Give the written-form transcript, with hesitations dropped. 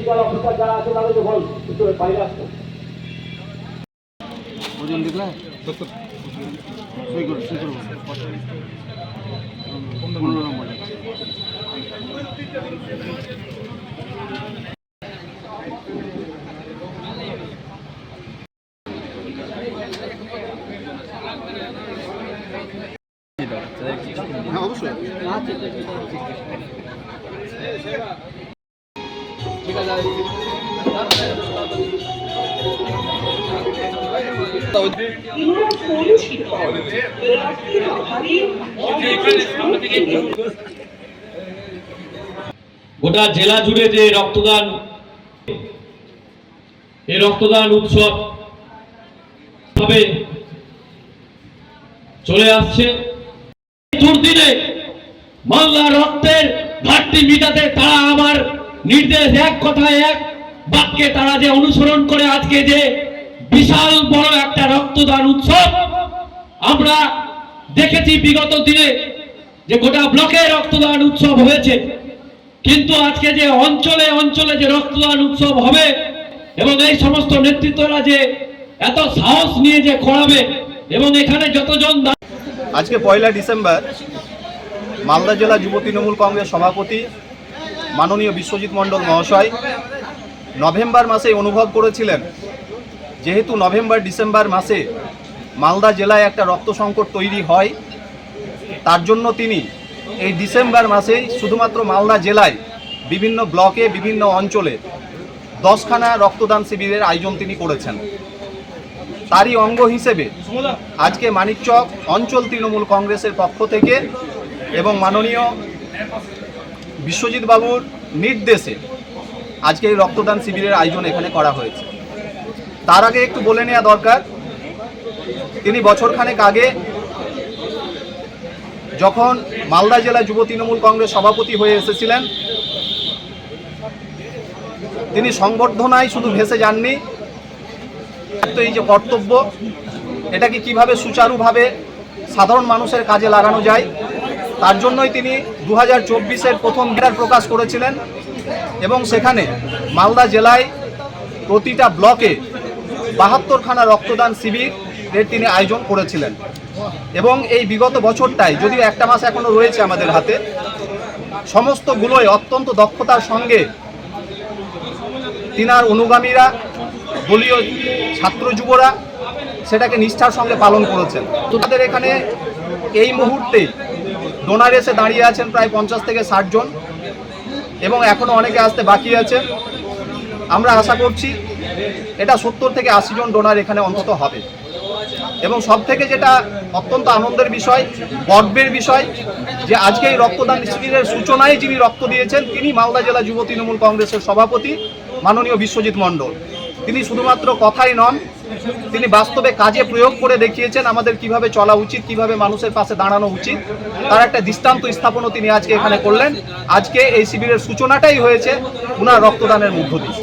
Medical officer যারা আছে তাদেরকে বল একটু বাইরে আসতে। ওজন দেখলে সই করো 15 নম্বর। হ্যাঁ অবশ্যই ঠিক আছে। গোটা জেলা জুড়ে যে রক্তদান, এই রক্তদান উৎসব ভাবে চলে আসছে। দুর্দিনে মালদার রক্তের ঘাটতি মিটাতে তারা আমার নির্দেশ এক কথায় এক বাক্যে তারা যে অনুসরণ করে আজকে যে বিশাল বড় একটা রক্তদান উৎসব আমরা দেখেছি বিগত দিনে যে গোটা ব্লকে রক্তদান উৎসব হয়েছে, কিন্তু আজকে যে অঞ্চলে অঞ্চলে যে রক্তদান উৎসব হবে এবং এই সমস্ত নেতৃত্বরা যে এত সাহস নিয়ে যে করাবে এবং এখানে যতজন আজকে 1 ডিসেম্বর মালদা জেলা যুব তৃণমূল কংগ্রেস সভাপতি মাননীয় বিশ্বজিৎ মণ্ডল মহাশয় নভেম্বর মাসে অনুভব করেছিলেন যেহেতু নভেম্বর ডিসেম্বর মাসে মালদা জেলায় একটা রক্ত সংকট তৈরি হয়, তার জন্য তিনি এই ডিসেম্বর মাসেই শুধুমাত্র মালদা জেলায় বিভিন্ন ব্লকে বিভিন্ন অঞ্চলে 10খানা রক্তদান শিবিরের আয়োজন তিনি করেছেন। তারই অঙ্গ হিসেবে আজকে মানিকচক অঞ্চল তৃণমূল কংগ্রেসের পক্ষ থেকে এবং মাননীয় বিশ্বজিৎ বাবুর নির্দেশে আজকে এই রক্তদান শিবিরের আয়োজন এখানে করা হয়েছে। তার আগে একটু বলে নেওয়া দরকার, তিনি বছরখানেক আগে যখন মালদা জেলা যুব তৃণমূল কংগ্রেস সভাপতি হয়ে এসেছিলেন, তিনি সংবর্ধনায় শুধু ভেসে যাননি, তো এই যে কর্তব্য এটাকে কিভাবে সুচারুভাবে সাধারণ মানুষের কাজে লাগানো যায় তার জন্যই তিনি 2024-এর প্রথম বিরাট প্রকাশ করেছিলেন এবং সেখানে মালদা জেলায় প্রতিটা ব্লকে 72খানা রক্তদান শিবিরের তিনি আয়োজন করেছিলেন। এবং এই বিগত বছরটায় যদিও একটা মাস এখনো রয়েছে আমাদের হাতে, সমস্তগুলোই অত্যন্ত দক্ষতার সঙ্গে তিনার অনুগামীরা, দলীয় ছাত্র যুবরা সেটাকে নিষ্ঠার সঙ্গে পালন করেছেন। তো তাদের এখানে এই মুহূর্তে ডোনার এসে দাঁড়িয়ে আছেন প্রায় 50 থেকে 60 জন এবং এখনও অনেকে আসতে বাকি আছে। আমরা আশা করছি এটা 70 থেকে 80 জন ডোনার এখানে অন্তত হবে। এবং সব থেকে যেটা অত্যন্ত আনন্দের বিষয়, গর্বের বিষয়, যে আজকে এই রক্তদান শিবিরের সূচনায় যিনি রক্ত দিয়েছেন তিনি মালদা জেলা যুব তৃণমূল কংগ্রেসের সভাপতি মাননীয় বিশ্বজিৎ মণ্ডল। তিনি শুধুমাত্র কথাই নন, তিনি বাস্তবে কাজে প্রয়োগ করে দেখিয়েছেন আমাদের কিভাবে চলা উচিত, কিভাবে মানুষের পাশে দাঁড়ানো উচিত, তার একটা দৃষ্টান্ত স্থাপনও তিনি আজকে এখানে করলেন। আজকে এই শিবিরের সূচনাটাই হয়েছে ওনার রক্তদানের মধ্য দিয়ে।